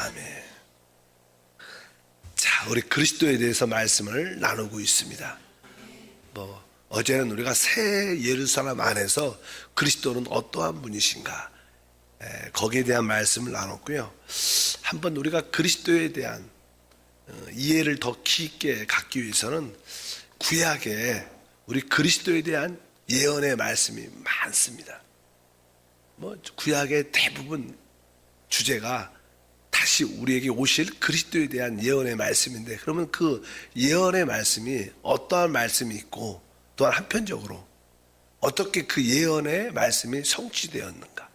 아멘. 자, 우리 그리스도에 대해서 말씀을 나누고 있습니다. 어제는 우리가 새 예루살렘 안에서 그리스도는 어떠한 분이신가, 거기에 대한 말씀을 나눴고요. 한번 우리가 그리스도에 대한 이해를 더 깊게 갖기 위해서는 구약에 우리 그리스도에 대한 예언의 말씀이 많습니다. 구약의 대부분 주제가 다시 우리에게 오실 그리스도에 대한 예언의 말씀인데, 그러면 그 예언의 말씀이 어떠한 말씀이 있고, 또한 한편적으로 어떻게 그 예언의 말씀이 성취되었는가,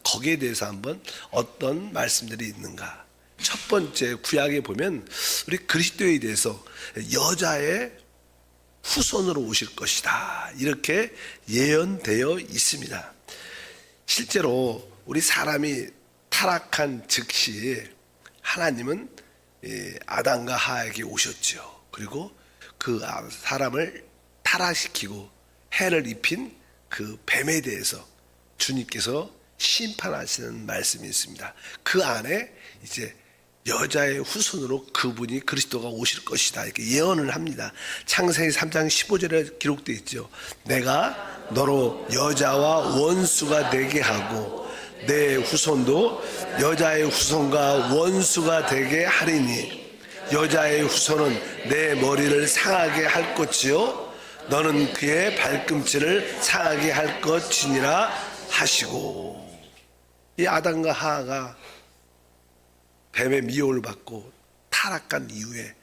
거기에 대해서 한번 어떤 말씀들이 있는가. 첫 번째, 구약에 보면 우리 그리스도에 대해서 여자의 후손으로 오실 것이다, 이렇게 예언되어 있습니다. 실제로 우리 사람이 타락한 즉시 하나님은 아담과 하와에게 오셨죠. 그리고 그 사람을 타락시키고 해를 입힌 그 뱀에 대해서 주님께서 심판하시는 말씀이 있습니다. 그 안에 이제 여자의 후손으로 그분이 그리스도가 오실 것이다, 이렇게 예언을 합니다. 창세기 3장 15절에 기록되어 있죠. 내가 너로 여자와 원수가 되게 하고 내 후손도 여자의 후손과 원수가 되게 하리니 여자의 후손은 내 머리를 상하게 할 것이요 너는 그의 발꿈치를 상하게 할 것이니라 하시고. 이 아담과 하와가 뱀의 미혹을 받고 타락한 이후에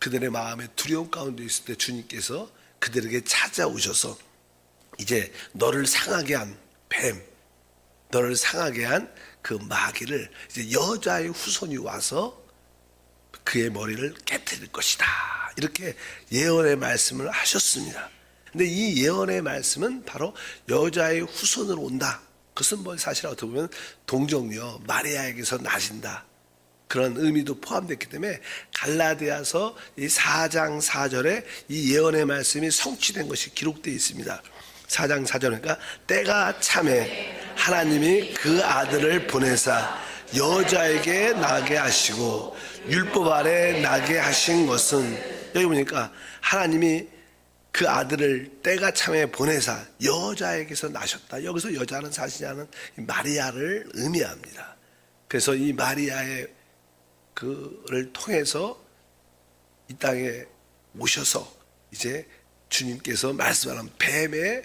그들의 마음에 두려움 가운데 있을 때 주님께서 그들에게 찾아오셔서 이제 너를 상하게 한 뱀, 너를 상하게 한 그 마귀를 이제 여자의 후손이 와서 그의 머리를 깨뜨릴 것이다, 이렇게 예언의 말씀을 하셨습니다. 근데 이 예언의 말씀은 바로 여자의 후손으로 온다. 그것은 사실 어떻게 보면 동정녀 마리아에게서 나신다, 그런 의미도 포함됐기 때문에 갈라디아서 이 4장 4절에 이 예언의 말씀이 성취된 것이 기록되어 있습니다. 4장 4절, 그러니까 때가 참에 하나님이 그 아들을 보내사 여자에게 나게 하시고 율법 아래 나게 하신 것은, 여기 보니까 하나님이 그 아들을 때가 참에 보내사 여자에게서 나셨다. 여기서 여자는 사실은 마리아를 의미합니다. 그래서 이 마리아의 그를 통해서 이 땅에 오셔서 이제 주님께서 말씀하는 뱀의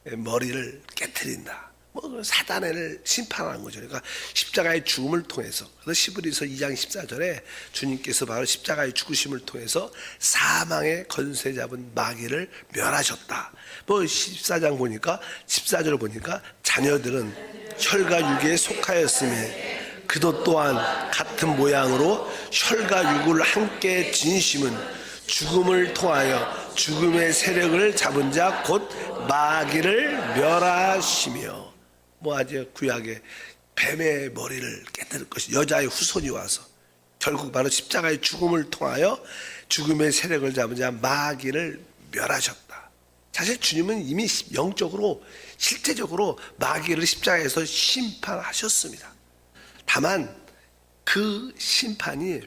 머리를 깨트린다. 사단을 심판하는 거죠. 그러니까 십자가의 죽음을 통해서, 그래서 시브리서 2장 14절에 주님께서 바로 십자가의 죽으심을 통해서 사망의 권세 잡은 마귀를 멸하셨다. 14장 보니까 14절 보니까 자녀들은 혈과 육에 속하였음에 그도 또한 같은 모양으로 혈과 육을 함께 지니심은 죽음을 통하여 죽음의 세력을 잡은 자 곧 마귀를 멸하시며. 아주 구약에 뱀의 머리를 깨뜨릴 것이 여자의 후손이 와서 결국 바로 십자가의 죽음을 통하여 죽음의 세력을 잡은 자 마귀를 멸하셨다. 사실 주님은 이미 영적으로 실제적으로 마귀를 십자가에서 심판하셨습니다. 다만 그 심판이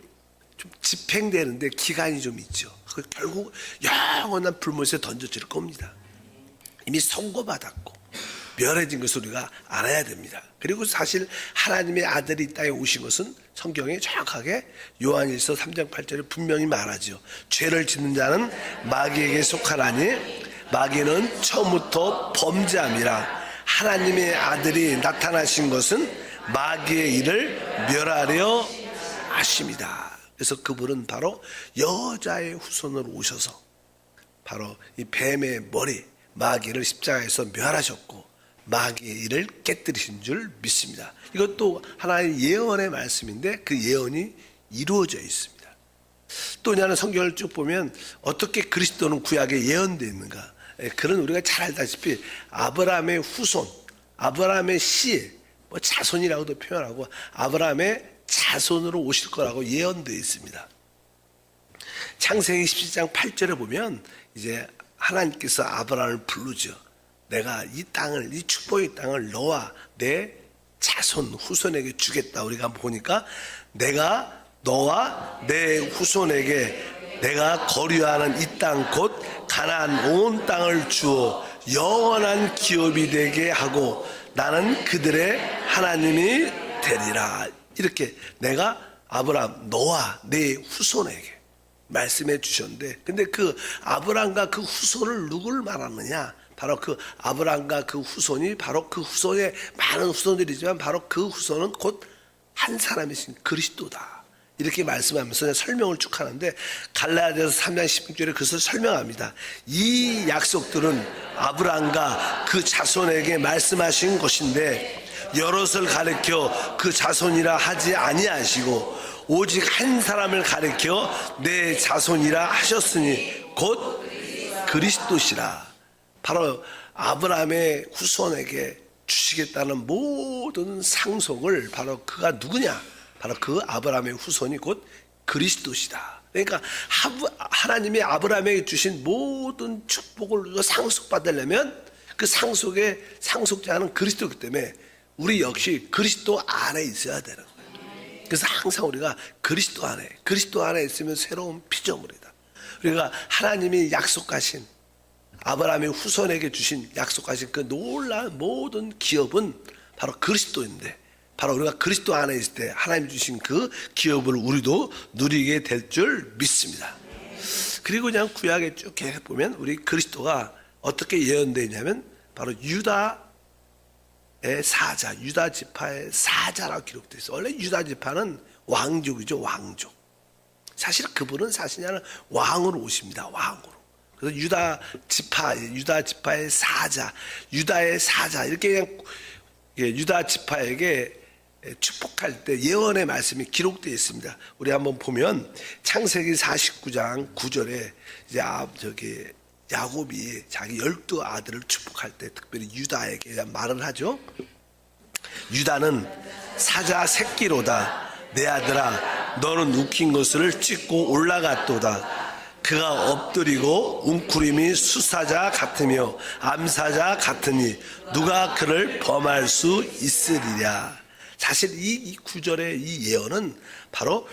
좀 집행되는데 기간이 좀 있죠. 결국 영원한 불못에 던져질 겁니다. 이미 선고받았고 멸해진 것을 우리가 알아야 됩니다. 그리고 사실 하나님의 아들이 이 땅에 오신 것은 성경에 정확하게 요한일서 3장 8절에 분명히 말하죠. 죄를 짓는 자는 마귀에게 속하나니 마귀는 처음부터 범죄함이라. 하나님의 아들이 나타나신 것은 마귀의 일을 멸하려 하십니다. 그래서 그분은 바로 여자의 후손으로 오셔서 바로 이 뱀의 머리 마귀를 십자가에서 멸하셨고 마귀의 일을 깨뜨리신 줄 믿습니다. 이것도 하나의 예언의 말씀인데 그 예언이 이루어져 있습니다. 또 하나는 성경을 쭉 보면 어떻게 그리스도는 구약에 예언되어 있는가, 그런 우리가 잘 알다시피 아브라함의 후손, 아브라함의 씨, 자손이라고도 표현하고 아브라함의 자손으로 오실 거라고 예언되어 있습니다. 창세기 17장 8절에 보면 이제 하나님께서 아브라함을 부르죠. 내가 이 땅을, 이 축복의 땅을 너와 내 자손 후손에게 주겠다. 우리가 보니까 내가 너와 내 후손에게 내가 거류하는 이 땅 곧 가나안 온 땅을 주어 영원한 기업이 되게 하고 나는 그들의 하나님이 되리라. 이렇게 내가 아브라함 너와 내 후손에게 말씀해 주셨는데, 근데 그 아브라함과 그 후손을 누굴 말하느냐? 바로 그 아브라함과 그 후손이 바로 그 후손의 많은 후손들이지만 바로 그 후손은 곧 한 사람이신 그리스도다. 이렇게 말씀하면서 설명을 쭉 하는데, 갈라디아서 3장 16절에 그것을 설명합니다. 이 약속들은 아브라함과 그 자손에게 말씀하신 것인데 여럿을 가리켜 그 자손이라 하지 아니하시고 오직 한 사람을 가리켜 내 자손이라 하셨으니 곧 그리스도시라. 바로 아브라함의 후손에게 주시겠다는 모든 상속을 바로 그가 누구냐? 바로 그 아브라함의 후손이 곧 그리스도시다. 그러니까 하나님이 아브라함에게 주신 모든 축복을 상속받으려면 그 상속의 상속자는 그리스도이기 때문에 우리 역시 그리스도 안에 있어야 되는 거예요. 그래서 항상 우리가 그리스도 안에 있으면 새로운 피조물이다. 우리가 하나님이 약속하신 아브라함의 후손에게 주신 약속하신 그 놀라운 모든 기업은 바로 그리스도인데, 바로 우리가 그리스도 안에 있을 때 하나님이 주신 그 기업을 우리도 누리게 될 줄 믿습니다. 그리고 그냥 구약에 쭉 보면 우리 그리스도가 어떻게 예언되어 있냐면 바로 유다의 사자, 유다 지파의 사자라고 기록되어 있어요. 원래 유다 지파는 왕족이죠, 왕족. 사실 그분은 사실은 왕으로 오십니다, 왕으로. 그래서 유다 지파의 사자, 유다의 사자, 이렇게 그냥 유다 지파에게 축복할 때 예언의 말씀이 기록되어 있습니다. 우리 한번 보면 창세기 49장 9절에 이제 야곱이 자기 12 아들을 축복할 때 특별히 유다에게 말을 하죠. 유다는 사자 새끼로다. 내 아들아, 너는 웃긴 것을 찢고 올라갔도다. 그가 엎드리고 웅크림이 수사자 같으며 암사자 같으니 누가 그를 범할 수 있으리랴. 사실 이 구절의 이 예언은 바로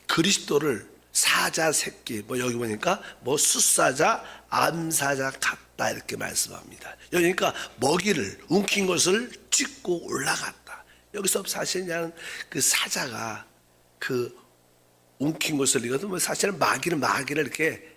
그리스도를 사자 새끼, 여기 보니까 수사자 암사자 같다 이렇게 말씀합니다. 그러니까 먹이를 움킨 것을 찢고 올라갔다. 여기서 사실 그 사자가 그 움킨 것을 이것은 사실은 마귀를 이렇게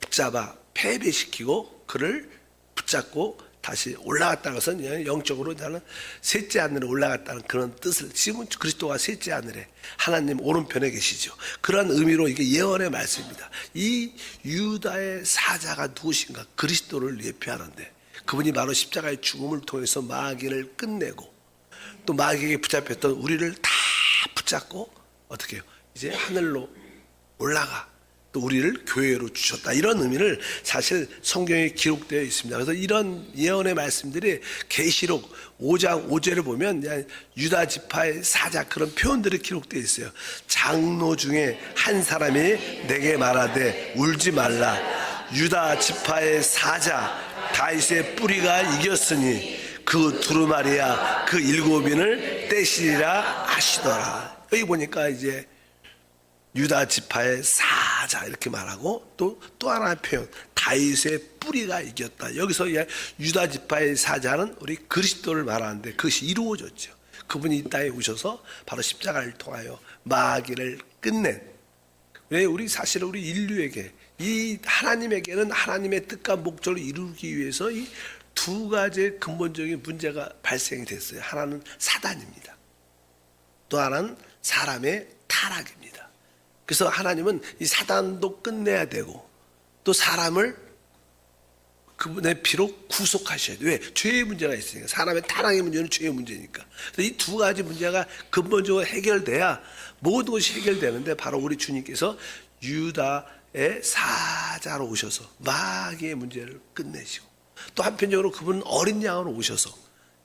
붙잡아 패배시키고 그를 붙잡고 다시 올라갔다는 것은 영적으로 나는 셋째 하늘에 올라갔다는 그런 뜻을, 지금 그리스도가 셋째 하늘에 하나님 오른편에 계시죠. 그런 의미로 이게 예언의 말씀입니다. 이 유다의 사자가 누구신가? 그리스도를 예표하는데 그분이 바로 십자가의 죽음을 통해서 마귀를 끝내고 또 마귀에게 붙잡혔던 우리를 다 붙잡고 어떻게 해요? 이제 하늘로 올라가 또 우리를 교회로 주셨다. 이런 의미를 사실 성경에 기록되어 있습니다. 그래서 이런 예언의 말씀들이 계시록 5장 5절을 보면 유다 지파의 사자 그런 표현들이 기록되어 있어요. 장로 중에 한 사람이 내게 말하되 울지 말라. 유다 지파의 사자 다윗의 뿌리가 이겼으니 그 두루마리야 그 일곱인을 떼시리라 하시더라. 여기 보니까 이제 유다 지파의 사자 이렇게 말하고 또 하나의 표현 다윗의 뿌리가 이겼다. 여기서 유다 지파의 사자는 우리 그리스도를 말하는데 그것이 이루어졌죠. 그분이 이 땅에 오셔서 바로 십자가를 통하여 마귀를 끝낸, 왜 우리 사실 우리 인류에게 이 하나님에게는 하나님의 뜻과 목적을 이루기 위해서 이 두 가지의 근본적인 문제가 발생이 됐어요. 하나는 사단입니다. 또 하나는 사람의 타락입니다. 그래서 하나님은 이 사단도 끝내야 되고 또 사람을 그분의 피로 구속하셔야 돼요. 왜? 죄의 문제가 있으니까. 사람의 타락의 문제는 죄의 문제니까. 이 두 가지 문제가 근본적으로 해결돼야 모든 것이 해결되는데 바로 우리 주님께서 유다의 사자로 오셔서 마귀의 문제를 끝내시고 또 한편적으로 그분은 어린 양으로 오셔서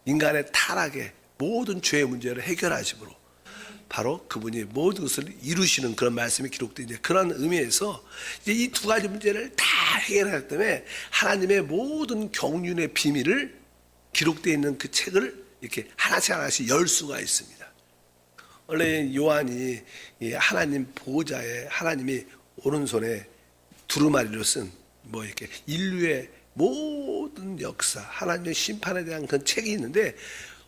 인간의 타락의 모든 죄의 문제를 해결하심으로 바로 그분이 모든 것을 이루시는 그런 말씀이 기록된 이제 그런 의미에서 이제 이 두 가지 문제를 다 해결하기 때문에 하나님의 모든 경륜의 비밀을 기록되어 있는 그 책을 이렇게 하나씩 열 수가 있습니다. 원래 요한이 이 하나님 보호자의 하나님이 오른손에 두루마리로 쓴 뭐 이렇게 인류의 모든 역사, 하나님의 심판에 대한 그런 책이 있는데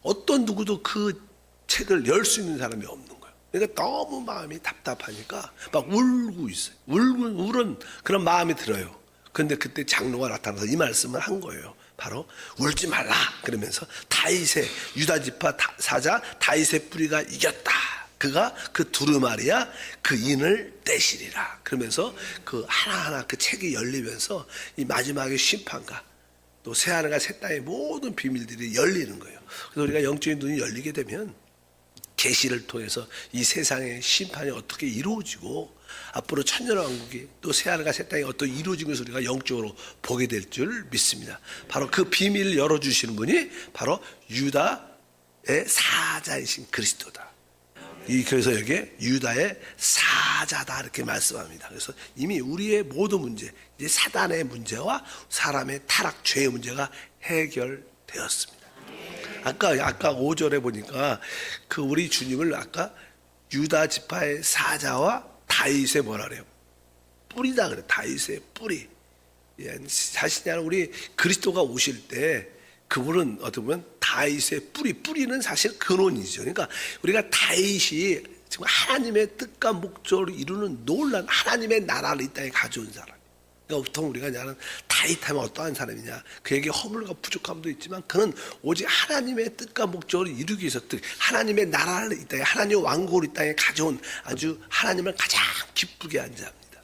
어떤 누구도 그 책을 열 수 있는 사람이 없는 거예요. 그러니까 너무 마음이 답답하니까 막 울고 있어요. 울은 그런 마음이 들어요. 그런데 그때 장로가 나타나서 이 말씀을 한 거예요. 바로 울지 말라 그러면서 다윗의 유다 지파 사자 다윗의 뿌리가 이겼다. 그가 그 두루마리야 그 인을 떼시리라. 그러면서 그 하나하나 그 책이 열리면서 이 마지막의 심판과 또 새하늘과 새 땅의 모든 비밀들이 열리는 거예요. 그래서 우리가 영적인 눈이 열리게 되면 계시를 통해서 이 세상의 심판이 어떻게 이루어지고 앞으로 천년왕국이 또 새하늘과 새 땅이 어떻게 이루어진 것을 우리가 영적으로 보게 될 줄 믿습니다. 바로 그 비밀을 열어주시는 분이 바로 유다의 사자이신 그리스도다. 그래서 여기에 유다의 사자다 이렇게 말씀합니다. 그래서 이미 우리의 모든 문제, 이제 사단의 문제와 사람의 타락, 죄의 문제가 해결되었습니다. 아까 5절에 보니까 그 우리 주님을 아까 유다 지파의 사자와 다윗의 뭐라 그래요? 뿌리다 그래. 다윗의 뿌리. 자신이 아니라 우리 그리스도가 오실 때 그분은 어떻게 보면 다윗의 뿌리는 사실 근원이죠. 그러니까 우리가 다윗이 지금 하나님의 뜻과 목적을 이루는 놀란 하나님의 나라를 이 땅에 가져온 사람. 그러니까 보통 우리가 그냥 다윗하면 어떠한 사람이냐, 그에게 허물과 부족함도 있지만 그는 오직 하나님의 뜻과 목적을 이루기 위해서 하나님의 나라를 이 땅에, 하나님의 왕국을 이 땅에 가져온 아주 하나님을 가장 기쁘게 한 자입니다.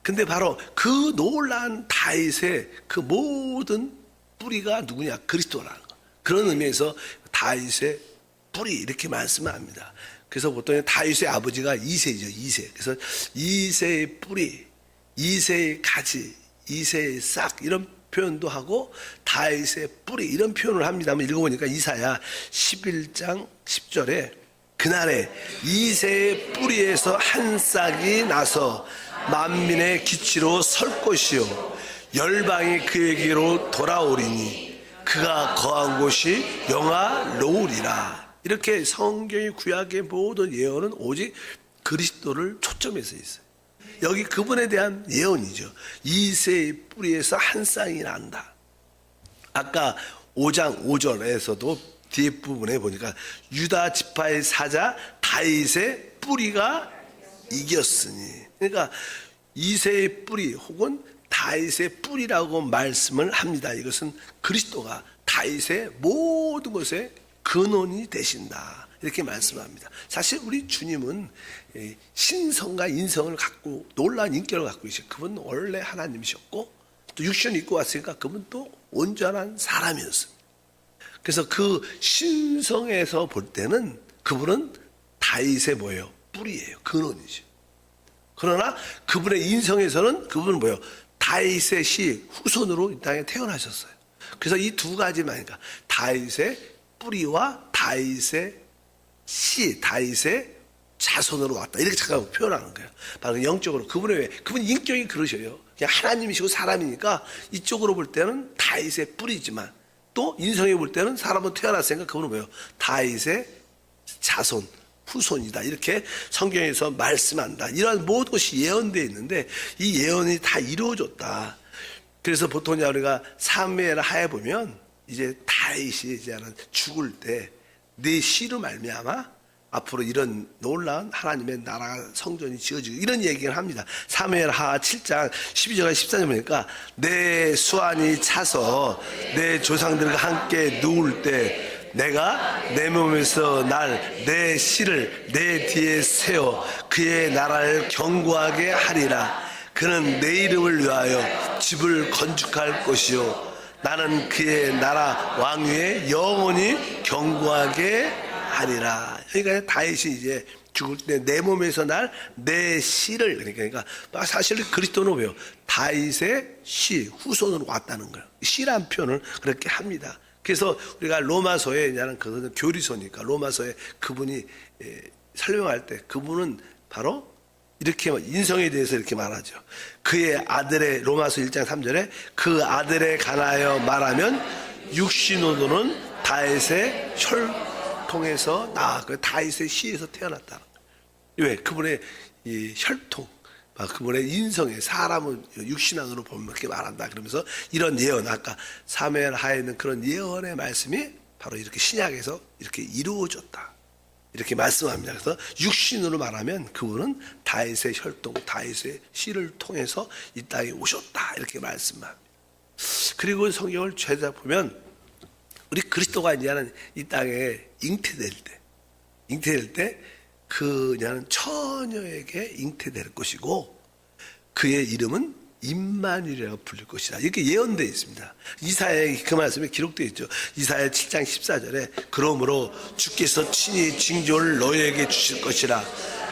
근데 바로 그 놀라운 다윗의 그 모든 뿌리가 누구냐? 그리스도라는 거. 그런 의미에서 다윗의 뿌리 이렇게 말씀합니다. 그래서 보통 다윗의 아버지가 이새죠. 이새. 그래서 이새의 뿌리, 이새의 가지, 이새의 싹 이런 표현도 하고 다윗의 뿌리 이런 표현을 합니다. 한번 읽어보니까 이사야 11장 10절에 그날에 이새의 뿌리에서 한 싹이 나서 만민의 기치로 설 것이요 열방이 그에게로 돌아오리니 그가 거한 곳이 영화로우리라. 이렇게 성경의 구약의 모든 예언은 오직 그리스도를 초점해서 있어요. 여기 그분에 대한 예언이죠. 이새의 뿌리에서 한 쌍이 난다. 아까 5장 5절에서도 뒷부분에 보니까 유다 지파의 사자 다윗의 뿌리가 이겼으니, 그러니까 이새의 뿌리 혹은 다윗의 뿌리라고 말씀을 합니다. 이것은 그리스도가 다윗의 모든 것의 근원이 되신다 이렇게 말씀합니다. 사실 우리 주님은 신성과 인성을 갖고 놀라운 인격을 갖고 계시고 그분은 원래 하나님이셨고 또 육신을 입고 왔으니까 그분 또 온전한 사람이었습니다. 그래서 그 신성에서 볼 때는 그분은 다윗의 뭐예요? 뿌리예요. 근원이죠. 그러나 그분의 인성에서는 그분은 뭐예요? 다윗의 씨 후손으로 이 땅에 태어나셨어요. 그래서 이 두 가지만, 그러니까 다윗의 뿌리와 다윗의 씨, 다윗의 자손으로 왔다 이렇게 잠깐 표현하는 거예요. 바로 영적으로 그분 인격이 그러셔요. 그냥 하나님이시고 사람이니까 이쪽으로 볼 때는 다윗의 뿌리지만 또 인성에 볼 때는 사람은 태어났으니까 그분은 뭐예요? 다윗의 자손, 후손이다 이렇게 성경에서 말씀한다. 이런 모든 것이 예언되어 있는데 이 예언이 다 이루어졌다. 그래서 보통 우리가 사무엘 하에 보면 이제 다윗이 이제 죽을 때 네 씨로 말미암아 앞으로 이런 놀라운 하나님의 나라 성전이 지어지고 이런 얘기를 합니다. 사무엘 하 7장 12절과 14절 보니까 내 수완이 차서 내 조상들과 함께 누울 때 내가 내 몸에서 날 내 씨를 내 뒤에 세워 그의 나라를 견고하게 하리라. 그는 내 이름을 위하여 집을 건축할 것이요 나는 그의 나라 왕위에 영원히 견고하게 하리라. 그러니까 다윗이 이제 죽을 때 내 몸에서 날 내 씨를, 그러니까 사실 그리스도는 왜요? 다윗의 씨 후손으로 왔다는 거예요. 씨란 표현을 그렇게 합니다. 그래서 우리가 로마서에 그것은 교리서니까 로마서에 그분이 설명할 때 그분은 바로 이렇게 인성에 대해서 이렇게 말하죠. 그의 아들의 로마서 1장 3절에 그 아들에 관하여 말하면 육신으로는 다윗의 혈통에서 그 다윗의 씨에서 태어났다. 왜? 그분의 이 혈통, 그분의 인성에 사람은 육신안으로 보면 그렇게 말한다. 그러면서 이런 예언, 아까 사무엘 하에 있는 그런 예언의 말씀이 바로 이렇게 신약에서 이렇게 이루어졌다. 이렇게 말씀합니다. 그래서 육신으로 말하면 그분은 다윗의 혈통, 다윗의 씨를 통해서 이 땅에 오셨다. 이렇게 말씀합니다. 그리고 성경을 찾아보면 우리 그리스도가 이제는 이 땅에 잉태될 때 그녀는 처녀에게 잉태될 것이고 그의 이름은 임마누엘이라고 불릴 것이다. 이렇게 예언되어 있습니다. 이사야의 그 말씀에 기록되어 있죠. 이사야 7장 14절에 그러므로 주께서 친히 징조를 너희에게 주실 것이라.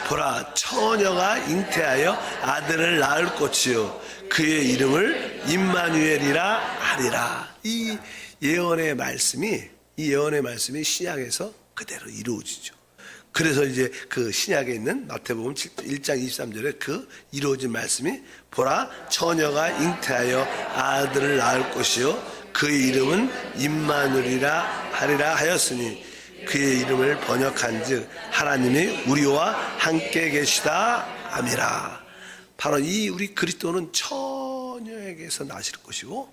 보라, 처녀가 잉태하여 아들을 낳을 것이요 그의 이름을 임마누엘이라 하리라. 이 예언의 말씀이 신약에서 그대로 이루어지죠. 그래서 이제 그 신약에 있는 마태복음 1장 23절에 그 이루어진 말씀이 보라, 처녀가 잉태하여 아들을 낳을 것이요 그의 이름은 임마누엘이라 하리라 하였으니 그의 이름을 번역한즉 하나님이 우리와 함께 계시다 함이라. 바로 이 우리 그리스도는 처녀에게서 나실 것이고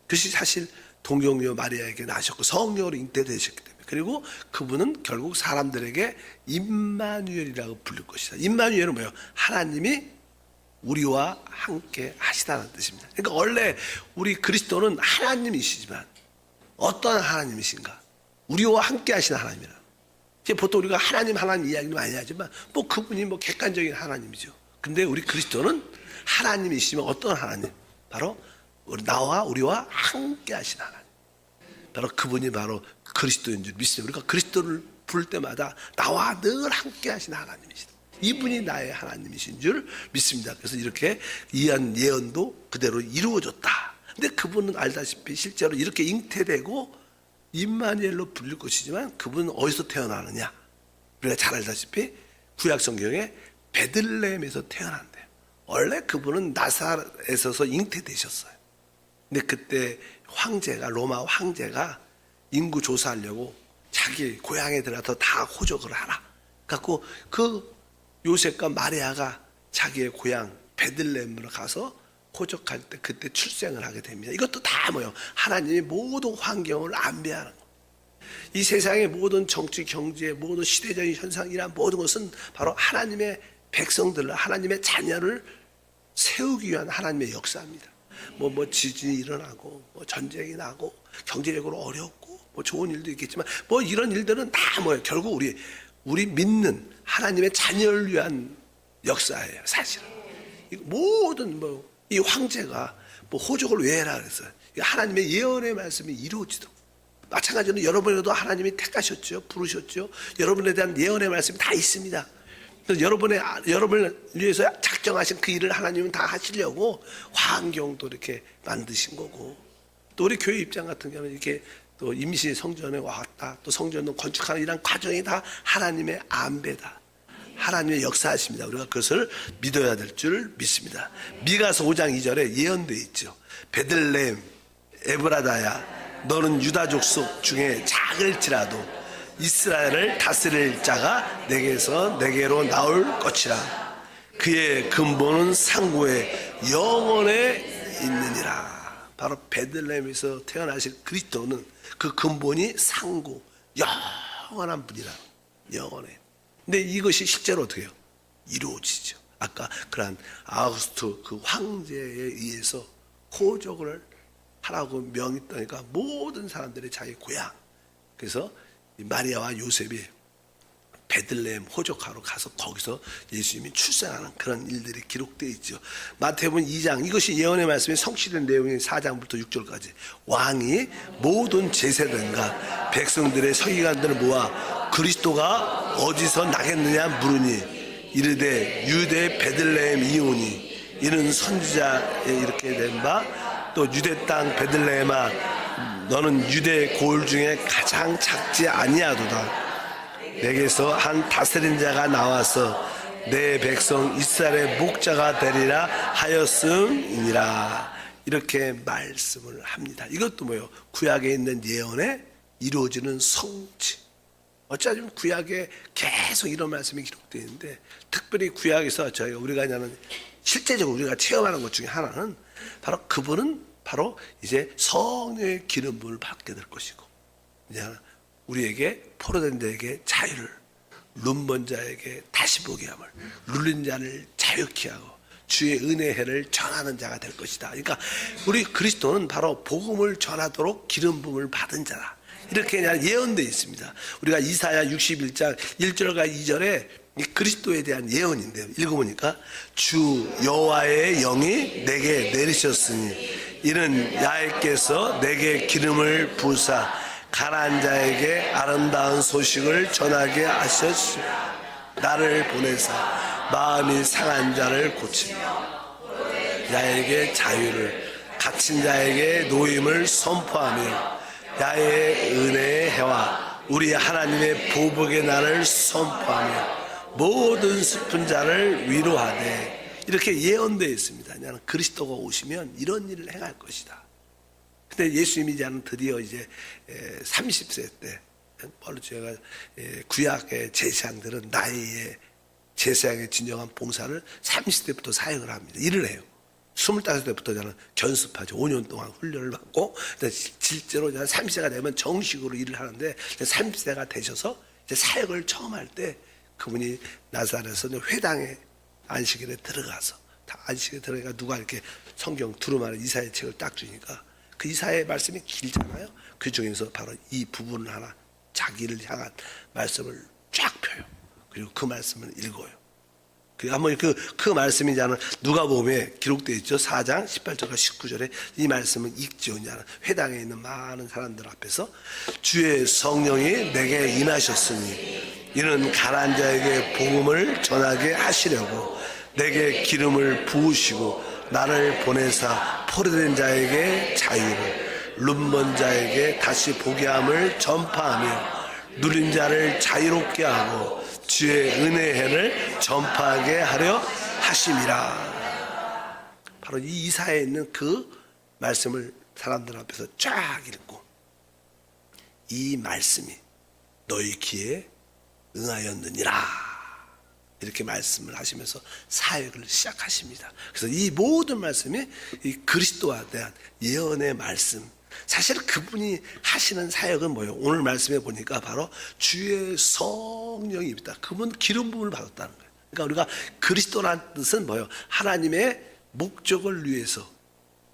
그것이 사실 동정녀 마리아에게 나셨고 성령으로 잉태되셨기 때문에 그리고 그분은 결국 사람들에게 임마누엘이라고 부를 것이다. 임마누엘은 뭐예요? 하나님이 우리와 함께 하시다는 뜻입니다. 그러니까 원래 우리 그리스도는 하나님이시지만 어떤 하나님이신가? 우리와 함께 하시는 하나님이라. 보통 우리가 하나님 이야기는 많이 하지만 그분이 객관적인 하나님이죠. 근데 우리 그리스도는 하나님이시면 어떤 하나님? 바로 나와 우리와 함께 하시는 하나님. 바로 그분이 바로 그리스도인 줄 믿습니다. 우리가 그리스도를 부를 때마다 나와 늘 함께 하시는 하나님이시다. 이분이 나의 하나님이신 줄 믿습니다. 그래서 이렇게 이한 예언도 그대로 이루어졌다. 근데 그분은 알다시피 실제로 이렇게 잉태되고 임마누엘로 불릴 것이지만 그분은 어디서 태어나느냐? 우리가 잘 알다시피 구약 성경에 베들레헴에서 태어난대요. 원래 그분은 나사렛에서 잉태되셨어요. 근데 그때 로마 황제가 인구 조사하려고 자기 고향에 들어가서 다 호적을 하라. 갖고 그 요셉과 마리아가 자기의 고향 베들레헴으로 가서 호적할 때 그때 출생을 하게 됩니다. 이것도 다 하나님이 모든 환경을 안배하는 거예요. 이 세상의 모든 정치, 경제, 모든 시대적인 현상이란 모든 것은 바로 하나님의 백성들을, 하나님의 자녀를 세우기 위한 하나님의 역사입니다. 지진이 일어나고, 전쟁이 나고, 경제적으로 어렵고, 좋은 일도 있겠지만, 이런 일들은 다 결국 우리 믿는 하나님의 자녀를 위한 역사예요, 사실은. 모든 이 황제가 호적을 왜 해라 그랬어요. 하나님의 예언의 말씀이 이루어지도록. 마찬가지로 여러분에도 하나님이 택하셨죠, 부르셨죠. 여러분에 대한 예언의 말씀이 다 있습니다. 그래서 여러분을 위해서 작정하신 그 일을 하나님은 다 하시려고 환경도 이렇게 만드신 거고, 또 우리 교회 입장 같은 경우는 이렇게 또 임시 성전에 왔다, 또 성전도 건축하는 이런 과정이 다 하나님의 안배다. 하나님의 역사하십니다. 우리가 그것을 믿어야 될 줄 믿습니다. 미가서 5장 2절에 예언되어 있죠. 베들레헴 에브라다야 너는 유다 족속 중에 작을지라도 이스라엘을 다스릴 자가 내게로 나올 것이라. 그의 근본은 상고의 영원에 있느니라. 바로 베들레헴에서 태어나실 그리스도는 그 근본이 상고 영원한 분이라. 영원해. 근데 이것이 실제로 어떻게 해요? 이루어지죠. 아까 그런 아우구스투 그 황제에 의해서 호적을 하라고 명했다니까 모든 사람들이 자기 고향. 그래서 마리아와 요셉이 베들레헴 호적하러 가서 거기서 예수님이 출생하는 그런 일들이 기록되어 있죠. 마태복음 2장, 이것이 예언의 말씀이 성취된 내용이 4장부터 6절까지. 왕이 모든 제사장과 백성들의 서기관들을 모아 그리스도가 어디서 나겠느냐 물으니 이르되 유대 베들레헴 이오니 이는 선지자에 이렇게 된 바 또 유대 땅 베들레헴아 너는 유대 고을 중에 가장 작지 아니하도다. 내게서 한 다스린 자가 나와서 내 백성 이스라엘의 목자가 되리라 하였음이니라. 이렇게 말씀을 합니다. 이것도 구약에 있는 예언의 이루어지는 성취. 어쩌면 구약에 계속 이런 말씀이 기록되어 있는데, 특별히 구약에서 우리가 하는 실제적으로 우리가 체험하는 것 중에 하나는 바로 그분은 바로 이제 성령의 기름 부음을 받게 될 것이고, 이제 우리에게 포로된 자에게 자유를, 눈먼 자에게 다시 보게 함을, 눌린 자를 자유케 하고 주의 은혜의 해를 전하는 자가 될 것이다. 그러니까 우리 그리스도는 바로 복음을 전하도록 기름 부음을 받은 자다. 이렇게 예언되어 있습니다. 우리가 이사야 61장 1절과 2절에 그리스도에 대한 예언인데요. 읽어보니까 주 여호와의 영이 내게 내리셨으니 이는 야훼께서 내게 기름을 부으사 가난한 자에게 아름다운 소식을 전하게 하셨으니 나를 보내사 마음이 상한 자를 고치며 야에게 자유를, 갇힌 자에게 노임을 선포하며 야의 은혜의 해와 우리 하나님의 보복의 날을 선포하며 모든 슬픈 자를 위로하되, 이렇게 예언되어 있습니다. 나는 그리스도가 오시면 이런 일을 행할 것이다. 근데 예수님이 이제는 드디어 이제 30세 때, 바로 제가 구약의 제사장들은 나이에 제사장의 진정한 봉사를 30대부터 사역을 합니다. 일을 해요. 25대부터 저는 견습하죠. 5년 동안 훈련을 받고, 실제로 30세가 되면 정식으로 일을 하는데, 30세가 되셔서 이제 사역을 처음 할 때 그분이 나사렛에서 회당에 안식일에 들어가서, 안식일에 들어가니까 누가 이렇게 성경 두루마리 이사야 책을 딱 주니까 그 이사야 말씀이 길잖아요. 그 중에서 바로 이 부분을 하나 자기를 향한 말씀을 쫙 펴요. 그리고 그 말씀을 읽어요. 한번 그 말씀이 이제 누가복음에 기록되어 있죠. 4장 18절과 19절에 이 말씀을 읽지오냐. 회당에 있는 많은 사람들 앞에서 주의 성령이 내게 임하셨으니 이는 가난한 자에게 복음을 전하게 하시려고 내게 기름을 부으시고 나를 보내사 포로된 자에게 자유를, 눈먼 자에게 다시 보게 함을 전파하며 눌린 자를 자유롭게 하고 주의 은혜의 해를 전파하게 하려 하심이라. 바로 이 이사야에 있는 그 말씀을 사람들 앞에서 쫙 읽고, 이 말씀이 너희 귀에 응하였느니라, 이렇게 말씀을 하시면서 사역을 시작하십니다. 그래서 이 모든 말씀이 이 그리스도에 대한 예언의 말씀, 사실 그분이 하시는 사역은 뭐예요? 오늘 말씀해 보니까 바로 주의 성령입니다. 그분 기름 부음을 받았다는 거예요. 그러니까 우리가 그리스도라는 뜻은 뭐예요? 하나님의 목적을 위해서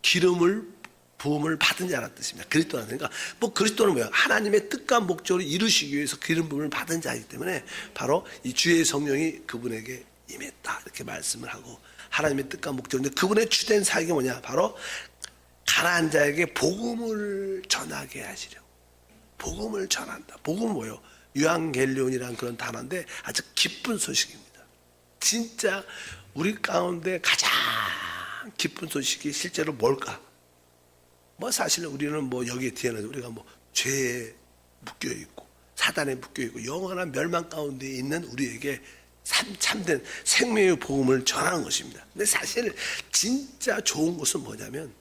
기름을 부음을 받은 자라는 뜻입니다. 그리스도라는, 그러니까 그리스도는 뭐예요? 하나님의 뜻과 목적을 이루시기 위해서 기름 부음을 받은 자이기 때문에 바로 이 주의 성령이 그분에게 임했다, 이렇게 말씀을 하고, 하나님의 뜻과 목적인데 그분의 주된 사역이 뭐냐? 바로 가난한 자에게 복음을 전하게 하시려고. 복음을 전한다. 복음은 뭐예요? 유앙겔리온이라는 그런 단어인데 아주 기쁜 소식입니다. 진짜 우리 가운데 가장 기쁜 소식이 실제로 뭘까? 사실 우리는 여기에 뒤에는 우리가 죄에 묶여 있고 사단에 묶여 있고 영원한 멸망 가운데 있는 우리에게 참된 생명의 복음을 전하는 것입니다. 근데 사실 진짜 좋은 것은 뭐냐면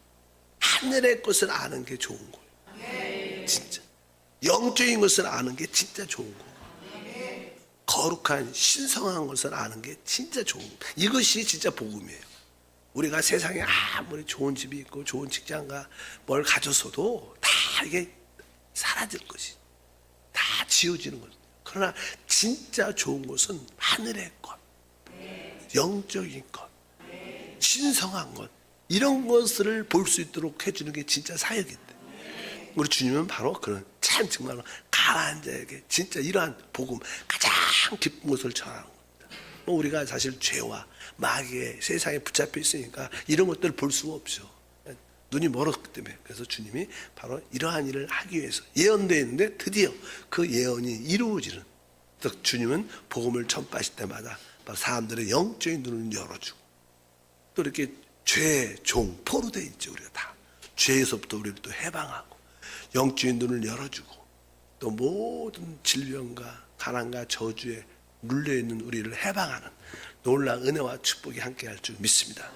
하늘의 것을 아는 게 좋은 거예요. 진짜 영적인 것을 아는 게 진짜 좋은 거예요. 거룩한 신성한 것을 아는 게 진짜 좋은 거예요. 이것이 진짜 복음이에요. 우리가 세상에 아무리 좋은 집이 있고 좋은 직장과 뭘 가졌어도 다 이게 사라질 것이, 다 지워지는 것. 그러나 진짜 좋은 것은 하늘의 것, 영적인 것, 신성한 것, 이런 것을 볼 수 있도록 해주는 게 진짜 사역인데, 우리 주님은 바로 그런 참 정말로 가난한 자에게 진짜 이러한 복음, 가장 기쁜 것을 전하는 겁니다. 우리가 사실 죄와 마귀의 세상에 붙잡혀 있으니까 이런 것들을 볼 수가 없죠. 눈이 멀었기 때문에. 그래서 주님이 바로 이러한 일을 하기 위해서 예언되어 있는데 드디어 그 예언이 이루어지는, 주님은 복음을 전파하실 때마다 사람들의 영적인 눈을 열어주고, 또 이렇게 죄의 종, 포로되어 있죠. 우리가 다 죄에서부터 우리를 또 해방하고 영적인 눈을 열어주고, 또 모든 질병과 가난과 저주에 물려있는 우리를 해방하는 놀라운 은혜와 축복이 함께할 줄 믿습니다.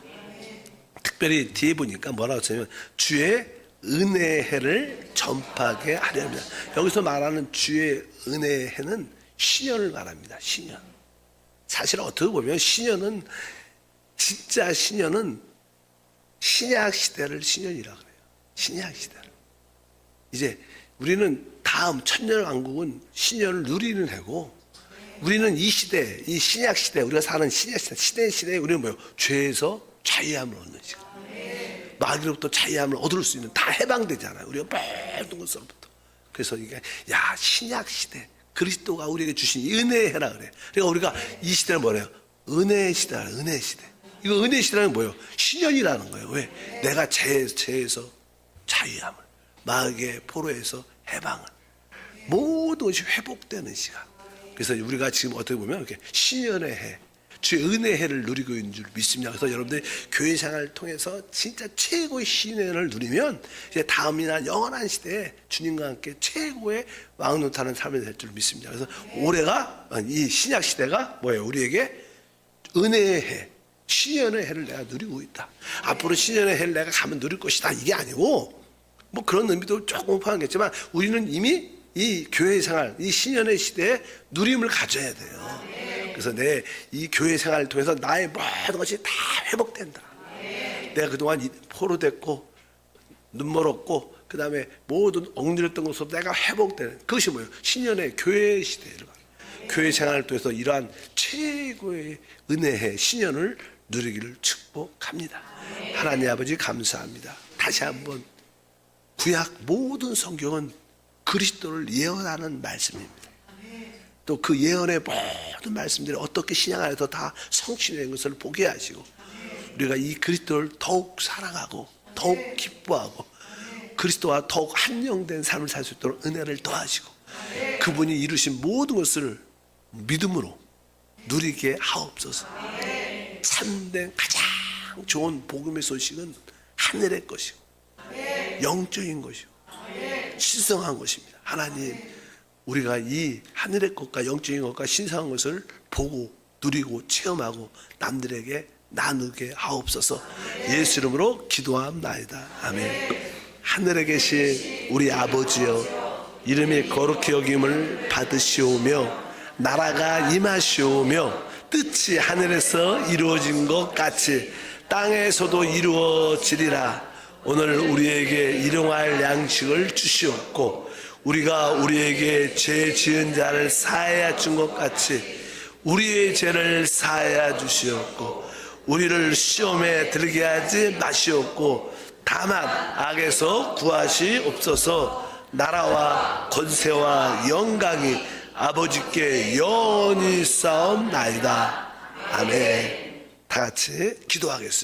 특별히 뒤에 보니까 뭐라고 하냐면 주의 은혜의 해를 전파하게 하려 합니다. 여기서 말하는 주의 은혜의 해는 신년을 말합니다. 신년. 사실 어떻게 보면 신년은, 진짜 신년은 신약 시대를 신년이라고 그래요. 신약 시대를. 이제 우리는 다음 천년왕국은 신년을 누리는 해고, 우리는 이 시대, 이 신약 시대, 우리가 사는 신약 시대에 우리는 뭐예요? 죄에서 자유함을 얻는 시간. 마귀로부터 자유함을 얻을 수 있는, 다 해방되잖아요. 우리가 모든 것으로부터. 그래서 이게, 야, 신약 시대, 그리스도가 우리에게 주신 이 은혜의 해라 그래. 그러니까 우리가 이 시대를 뭐래요? 은혜의 시대라, 은혜의 시대. 이거 은혜의 시대는 뭐예요? 신년이라는 거예요. 왜? 내가 죄에서 자유함을, 마귀의 포로에서 해방을, 모든 것이 회복되는 시간. 그래서 우리가 지금 어떻게 보면 이렇게 신년의 해, 주의 은혜의 해를 누리고 있는 줄 믿습니다. 그래서 여러분들이 교회 생활을 통해서 진짜 최고의 신년을 누리면 이제 다음이나 영원한 시대에 주님과 함께 최고의 왕노릇하는 삶이 될 줄 믿습니다. 그래서 올해가, 이 신약 시대가 뭐예요? 우리에게 은혜의 해, 신년의 해를 내가 누리고 있다. 앞으로 신년의 해를 내가 가면 누릴 것이다. 이게 아니고, 뭐 그런 의미도 조금 포함하겠지만 우리는 이미 이 교회 생활, 이 신년의 시대에 누림을 가져야 돼요. 그래서 내 이 교회 생활을 통해서 나의 모든 것이 다 회복된다. 내가 그동안 포로됐고 눈 멀었고 그 다음에 모든 억눌렸던 것으로 내가 회복되는, 그것이 뭐예요? 신년의 교회 시대를, 교회 생활을 통해서 이러한 최고의 은혜의 신년을 누리기를 축복합니다. 하나님 아버지 감사합니다. 다시 한번 구약 모든 성경은 그리스도를 예언하는 말씀입니다. 또 그 예언의 모든 말씀들이 어떻게 신약 안에서 다 성취된 것을 보게 하시고, 우리가 이 그리스도를 더욱 사랑하고 더욱 기뻐하고 그리스도와 더욱 한영된 삶을 살 수 있도록 은혜를 더하시고, 그분이 이루신 모든 것을 믿음으로 누리게 하옵소서. 참된 가장 좋은 복음의 소식은 하늘의 것이고 영적인 것이고 신성한 것입니다. 하나님, 우리가 이 하늘의 것과 영적인 것과 신성한 것을 보고 누리고 체험하고 남들에게 나누게 하옵소서. 예수 이름으로 기도합나이다. 아멘. 하늘에 계신 우리 아버지여, 이름이 거룩히 여김을 받으시오며 나라가 임하시오며 뜻이 하늘에서 이루어진 것 같이 땅에서도 이루어지리라. 오늘 우리에게 일용할 양식을 주시옵고, 우리가 우리에게 죄 지은 자를 사하여 준 것 같이 우리의 죄를 사하여 주시옵고, 우리를 시험에 들게 하지 마시옵고 다만 악에서 구하시옵소서. 나라와 권세와 영광이 아버지께 영원히 싸움나이다. 아멘. 다 같이 기도하겠습니다.